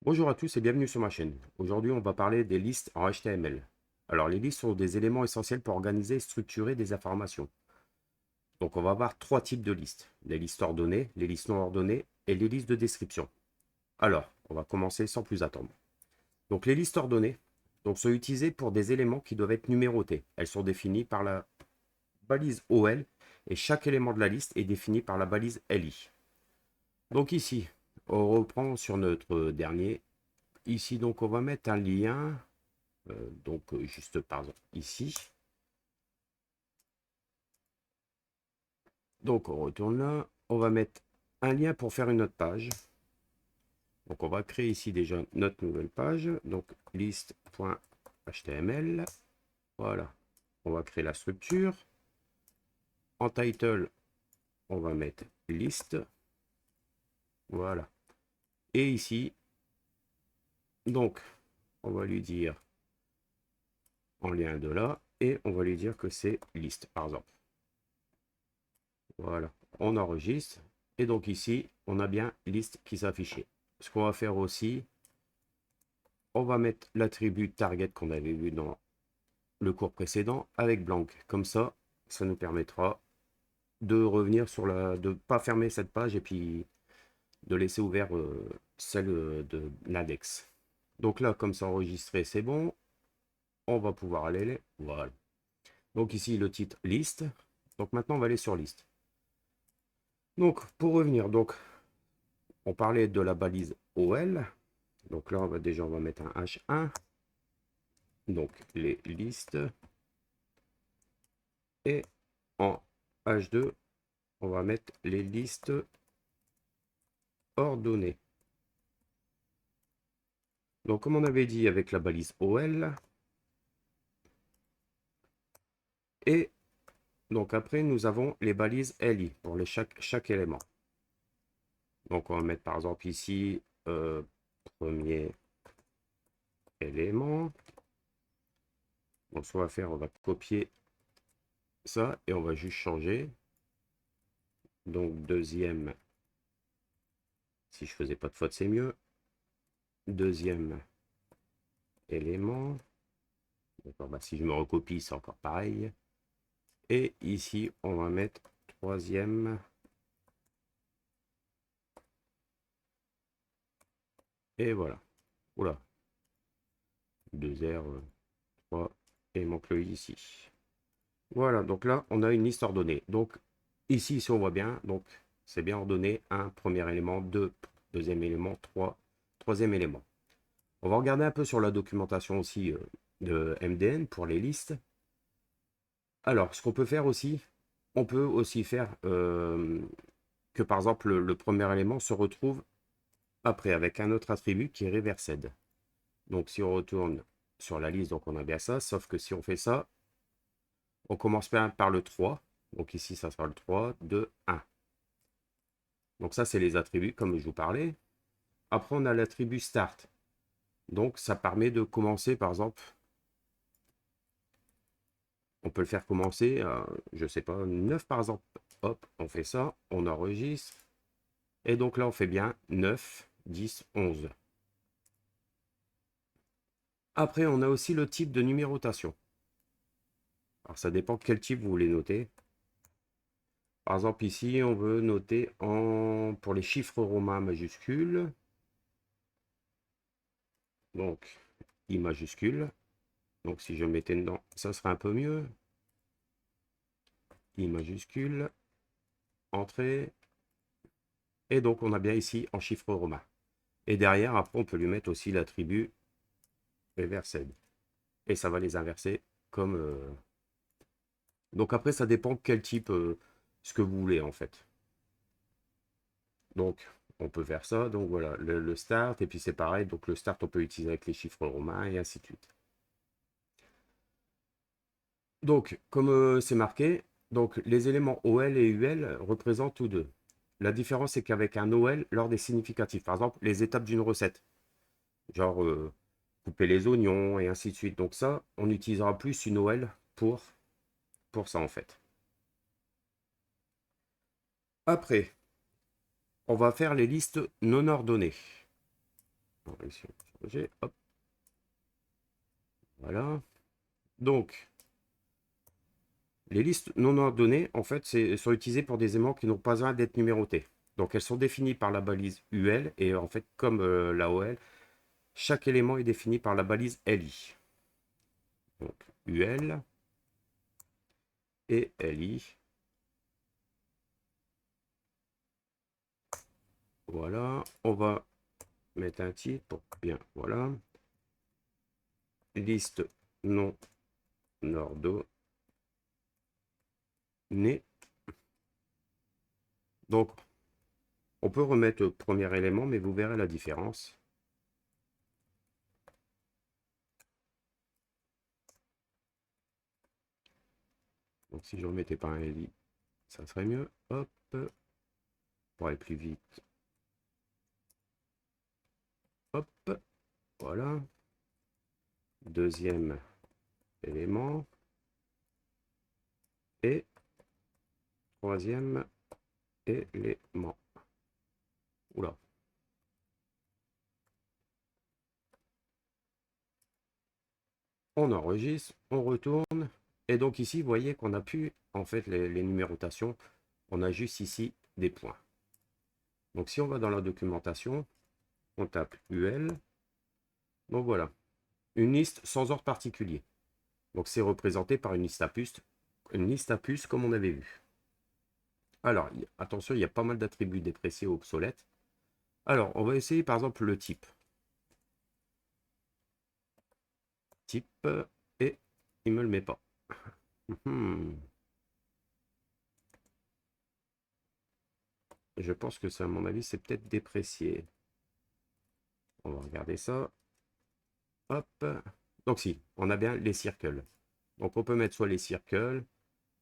Bonjour à tous et bienvenue sur ma chaîne. Aujourd'hui, on va parler des listes en HTML. Alors, les listes sont des éléments essentiels pour organiser et structurer des informations. Donc, on va avoir trois types de listes. Les listes ordonnées, les listes non ordonnées et les listes de description. Alors, on va commencer sans plus attendre. Donc, les listes ordonnées sont utilisées pour des éléments qui doivent être numérotés. Elles sont définies par la balise OL et chaque élément de la liste est défini par la balise LI. Donc ici, on reprend sur notre dernier. Ici, donc, on va mettre un lien. Juste par exemple ici. Donc on retourne là. On va mettre un lien pour faire une autre page. Donc on va créer ici déjà notre nouvelle page. Donc list.html. Voilà. On va créer la structure. En title, on va mettre list. Voilà. Et ici, donc, on va lui dire en lien de là. Et on va lui dire que c'est list, par exemple. Voilà, on enregistre. Et donc ici, on a bien liste qui s'affiche. Ce qu'on va faire aussi, on va mettre l'attribut target qu'on avait vu dans le cours précédent avec blank. Comme ça nous permettra de revenir sur de pas fermer cette page et puis de laisser ouvert celle de l'index. Donc là, comme c'est enregistré, c'est bon. On va pouvoir aller. Voilà. Donc ici, le titre liste. Donc maintenant, on va aller sur liste. Donc, pour revenir, on parlait de la balise OL. Donc là, on va mettre un H1. Donc les listes. Et en H2, on va mettre les listes ordonnées. Donc comme on avait dit avec la balise OL. Et donc après, nous avons les balises LI pour chaque élément. Donc on va mettre par exemple ici premier élément. Donc ce qu'on va faire, on va copier ça et on va juste changer. Donc deuxième, si je faisais pas de faute, c'est mieux. Deuxième élément. D'accord, bah, si je me recopie, c'est encore pareil. Et ici, on va mettre troisième. Et voilà. Oula. 2 R, 3. Et il manque le I ici. Voilà, donc là, on a une liste ordonnée. Donc ici, si on voit bien, donc c'est bien ordonné. 1, premier élément, 2, deuxième élément, 3, troisième élément. On va regarder un peu sur la documentation aussi de MDN pour les listes. Alors, ce qu'on peut faire aussi, on peut aussi faire que par exemple le premier élément se retrouve après avec un autre attribut qui est reversed. Donc si on retourne sur la liste, donc on a bien ça, sauf que si on fait ça, on commence bien par le 3. Donc ici, ça sera le 3, 2, 1. Donc ça, c'est les attributs, comme je vous parlais. Après, on a l'attribut start. Donc ça permet de commencer, par exemple, on peut le faire commencer, je sais pas, 9 par exemple. Hop, on fait ça, on enregistre. Et donc là, on fait bien 9, 10, 11. Après, on a aussi le type de numérotation. Alors ça dépend quel type vous voulez noter. Par exemple, ici, on veut noter pour les chiffres romains majuscules. Donc, I majuscule. Donc, si je mettais dedans, ça serait un peu mieux. I majuscule. Entrée. Et donc, on a bien ici en chiffres romains. Et derrière, après, on peut lui mettre aussi l'attribut reversed. Et ça va les inverser comme... Donc, après, ça dépend quel type, ce que vous voulez, en fait. Donc, on peut faire ça. Donc, voilà, le start. Et puis, c'est pareil. Donc, le start, on peut l'utiliser avec les chiffres romains et ainsi de suite. Donc, comme c'est marqué, donc les éléments OL et UL représentent tous deux. La différence, c'est qu'avec un OL, l'ordre est significatif. Par exemple, les étapes d'une recette, genre couper les oignons et ainsi de suite. Donc ça, on utilisera plus une OL pour ça, en fait. Après, on va faire les listes non ordonnées. On va réussir à changer. Hop. Voilà. Donc, les listes non ordonnées, en fait, sont utilisées pour des éléments qui n'ont pas besoin d'être numérotés. Donc, elles sont définies par la balise UL et en fait, comme la OL, chaque élément est défini par la balise LI. Donc, UL et LI. Voilà. On va mettre un titre pour bien. Voilà. Liste non ordonnée. Donc, on peut remettre le premier élément, mais vous verrez la différence. Donc, si je ne remettais pas un LI, ça serait mieux. Hop. Pour aller plus vite. Hop. Voilà. Deuxième élément. Et troisième élément. Oula. On enregistre, on retourne. Et donc ici, vous voyez qu'on a pu, en fait, les numérotations. On a juste ici des points. Donc si on va dans la documentation, on tape UL. Donc voilà. Une liste sans ordre particulier. Donc c'est représenté par une liste à puces comme on avait vu. Alors, attention, il y a pas mal d'attributs dépréciés ou obsolètes. Alors, on va essayer par exemple le type. Type, et il me le met pas. Je pense que ça, à mon avis, c'est peut-être déprécié. On va regarder ça. Hop. Donc si, on a bien les circles. Donc on peut mettre soit les circles,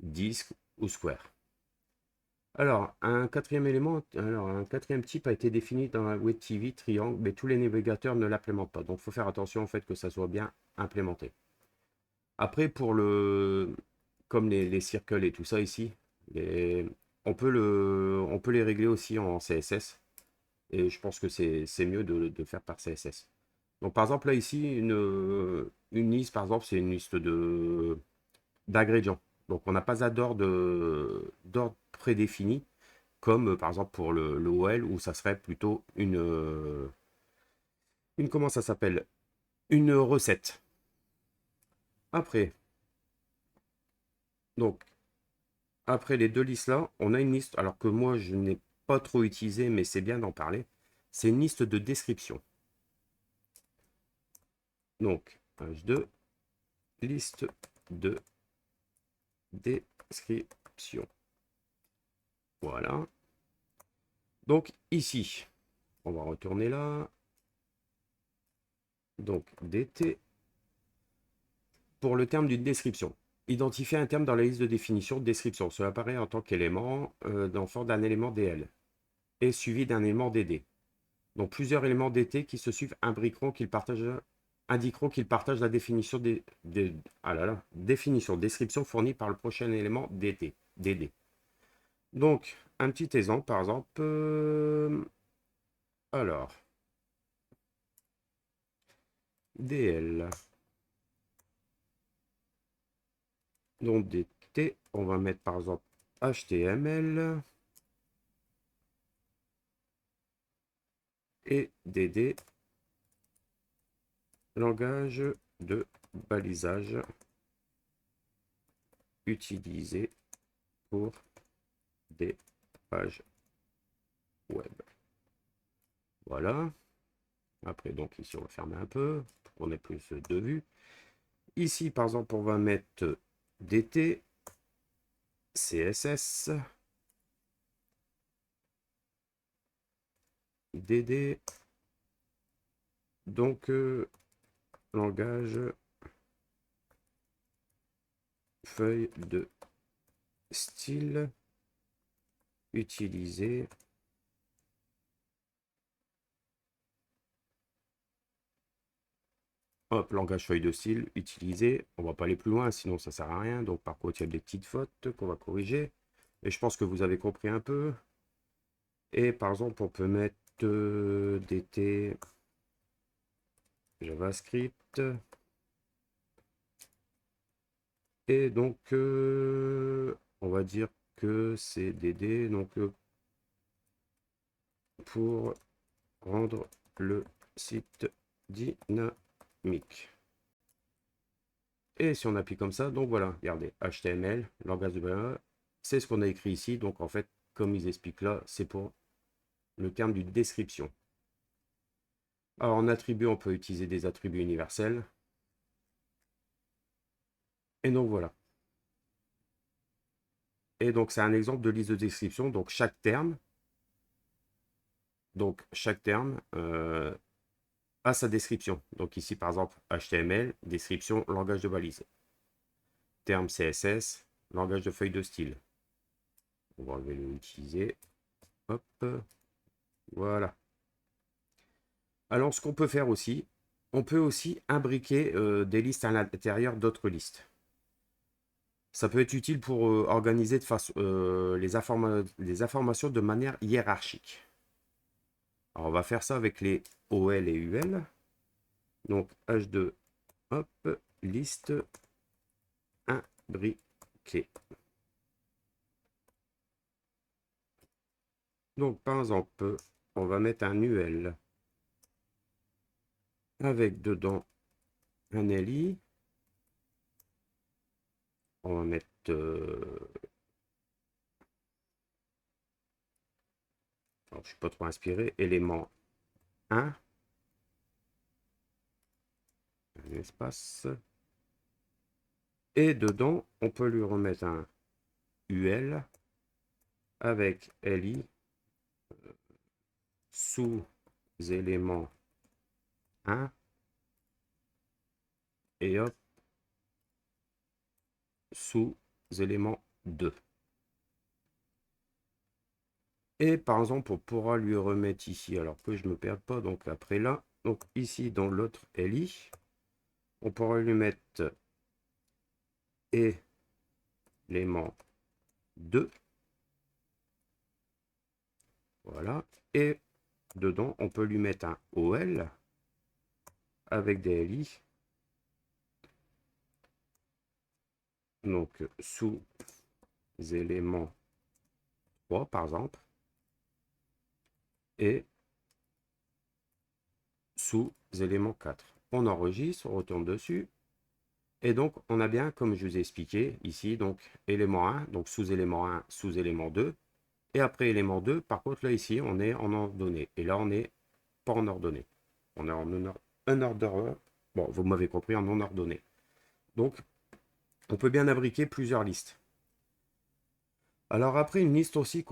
disque ou square. Alors, un quatrième type a été défini dans la WebTV triangle, mais tous les navigateurs ne l'implémentent pas. Donc, il faut faire attention au fait que ça soit bien implémenté. Après, comme les circles et tout ça ici, on peut les régler aussi en CSS. Et je pense que c'est mieux de faire par CSS. Donc, par exemple, là, ici, une liste, par exemple, c'est une liste d'ingrédients. Donc, on n'a pas d'ordre prédéfini comme par exemple pour le OL où ça serait plutôt comment ça s'appelle? Une recette. Après, donc, après les deux listes là, on a une liste, alors que moi je n'ai pas trop utilisé, mais c'est bien d'en parler. C'est une liste de description. Donc, page 2, liste de description. Voilà. Donc ici, on va retourner là. Donc DT pour le terme d'une description. Identifier un terme dans la liste de définition de description. Cela apparaît en tant qu'élément dans forme d'un élément DL et suivi d'un élément DD. Donc plusieurs éléments DT qui se suivent indiqueront qu'ils partagent la définition définition, description fournie par le prochain élément DD. Donc un petit exemple par exemple. Alors DL. Donc DT, on va mettre par exemple HTML. Et DD, langage de balisage utilisé pour des pages web. Voilà. Après, donc ici, on va fermer un peu pour qu'on ait plus de vues. Ici, par exemple, on va mettre DT, CSS, DD, donc langage feuille de style utilisé hop, langage feuille de style utilisé. On va pas aller plus loin, sinon ça sert à rien. Donc par contre, il y a des petites fautes qu'on va corriger. Et je pense que vous avez compris un peu. Et par exemple, on peut mettre DT JavaScript. Et donc, on va dire que c'est DD, donc pour rendre le site dynamique. Et si on appuie comme ça, donc voilà, regardez, HTML, langage de base, c'est ce qu'on a écrit ici. Donc en fait, comme ils expliquent là, c'est pour le terme d'une description. Alors en attribut, on peut utiliser des attributs universels. Et donc voilà. Et donc c'est un exemple de liste de description. Donc chaque terme, a sa description. Donc ici par exemple HTML, description, langage de balise. Terme CSS, langage de feuille de style. On va l'utiliser. Hop. Voilà. Alors ce qu'on peut faire aussi, on peut aussi imbriquer des listes à l'intérieur d'autres listes. Ça peut être utile pour organiser les informations de manière hiérarchique. Alors on va faire ça avec les OL et UL. Donc H2, hop, liste imbriquée. Donc par exemple, on va mettre un UL avec dedans un LI. On va mettre alors, je ne suis pas trop inspiré, élément 1, un espace. Et dedans, on peut lui remettre un UL avec LI sous élément 1 et hop, sous élément 2. Et par exemple, on pourra lui remettre ici, alors que je ne me perde pas, donc après là, donc ici dans l'autre LI, on pourra lui mettre élément 2. Voilà. Et dedans, on peut lui mettre un OL avec des LI. Donc, sous éléments 3, par exemple. Et sous élément 4. On enregistre, on retourne dessus. Et donc, on a bien, comme je vous ai expliqué, ici, donc, élément 1, donc sous élément 1, sous élément 2. Et après élément 2, par contre, là, ici, on est en ordonnée. Et là, on n'est pas en ordonnée. On est en un ordre. Bon, vous m'avez compris, en non ordonné. Donc, on peut bien abriquer plusieurs listes. Alors après, une liste aussi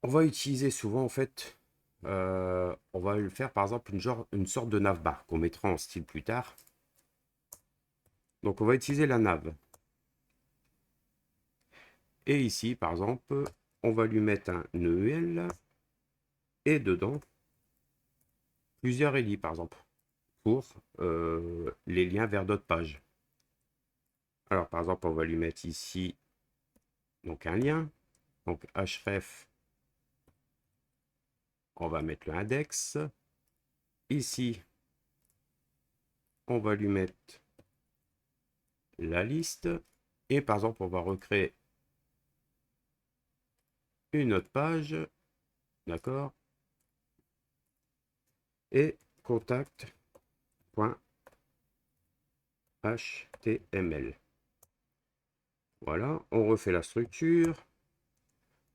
on va utiliser souvent, en fait, on va le faire, par exemple, une sorte de navbar qu'on mettra en style plus tard. Donc, on va utiliser la nav. Et ici, par exemple, on va lui mettre un EL et dedans, plusieurs LI, par exemple, pour les liens vers d'autres pages. Alors, par exemple, on va lui mettre ici donc un lien. Donc, href, on va mettre le index. Ici, on va lui mettre la liste. Et par exemple, on va recréer une autre page. D'accord? Et contact.html. Voilà, on refait la structure.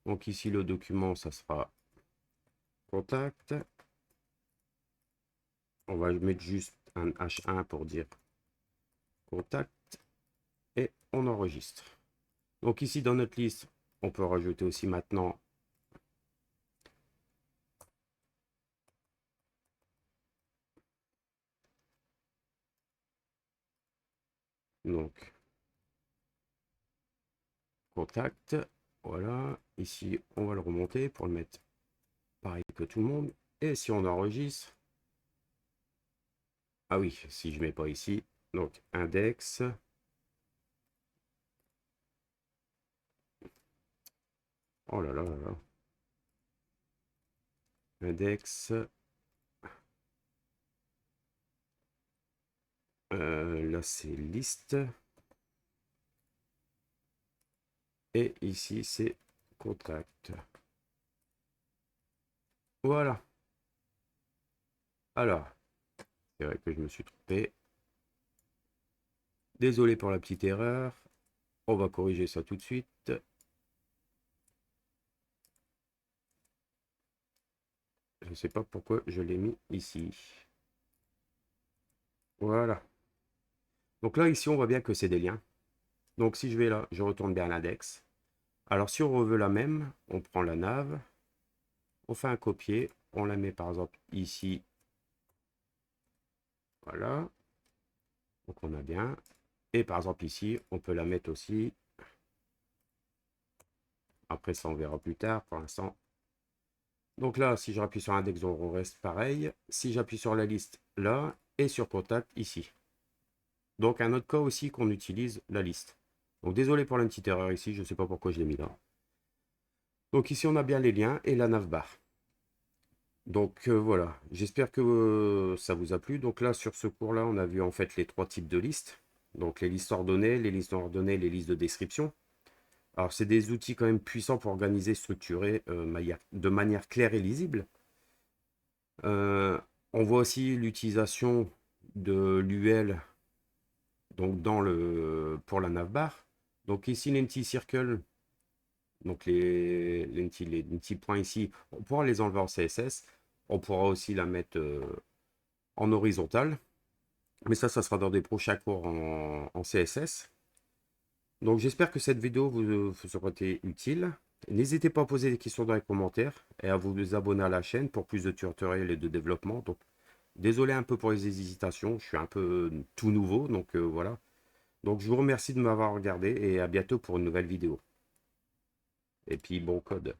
Donc ici, le document, ça sera contact. On va mettre juste un H1 pour dire contact. Et on enregistre. Donc ici, dans notre liste, on peut rajouter aussi maintenant donc contact. Voilà, ici, on va le remonter pour le mettre pareil que tout le monde. Et si on enregistre, ah oui, si je mets pas ici, donc index. Oh là là là là. Index. Là, c'est liste. Et ici, c'est contact. Voilà. Alors, c'est vrai que je me suis trompé. Désolé pour la petite erreur. On va corriger ça tout de suite. Je ne sais pas pourquoi je l'ai mis ici. Voilà. Donc là, ici, on voit bien que c'est des liens. Donc si je vais là, je retourne bien à l'index. Alors si on veut la même, on prend la nav, on fait un copier, on la met par exemple ici. Voilà. Donc on a bien. Et par exemple ici, on peut la mettre aussi. Après ça, on verra plus tard. Pour l'instant, donc là, si j'appuie sur index, on reste pareil. Si j'appuie sur la liste, là, et sur contact, ici. Donc un autre cas aussi qu'on utilise, la liste. Donc désolé pour la petite erreur ici, je ne sais pas pourquoi je l'ai mis là. Donc ici, on a bien les liens et la navbar. Donc voilà, j'espère que ça vous a plu. Donc là, sur ce cours-là, on a vu en fait les trois types de listes. Donc les listes ordonnées, les listes non ordonnées, les listes de description. Alors c'est des outils quand même puissants pour organiser, structurer de manière claire et lisible. Euh, on voit aussi l'utilisation de l'UL donc pour la navbar. Donc ici, l'empty circle, donc les petits points ici, on pourra les enlever en CSS. On pourra aussi la mettre en horizontal. Mais ça sera dans des prochains cours en CSS. Donc j'espère que cette vidéo vous aura été utile. N'hésitez pas à poser des questions dans les commentaires et à vous abonner à la chaîne pour plus de tutoriels et de développement. Donc désolé un peu pour les hésitations, je suis un peu tout nouveau, donc voilà. Donc je vous remercie de m'avoir regardé et à bientôt pour une nouvelle vidéo. Et puis bon code.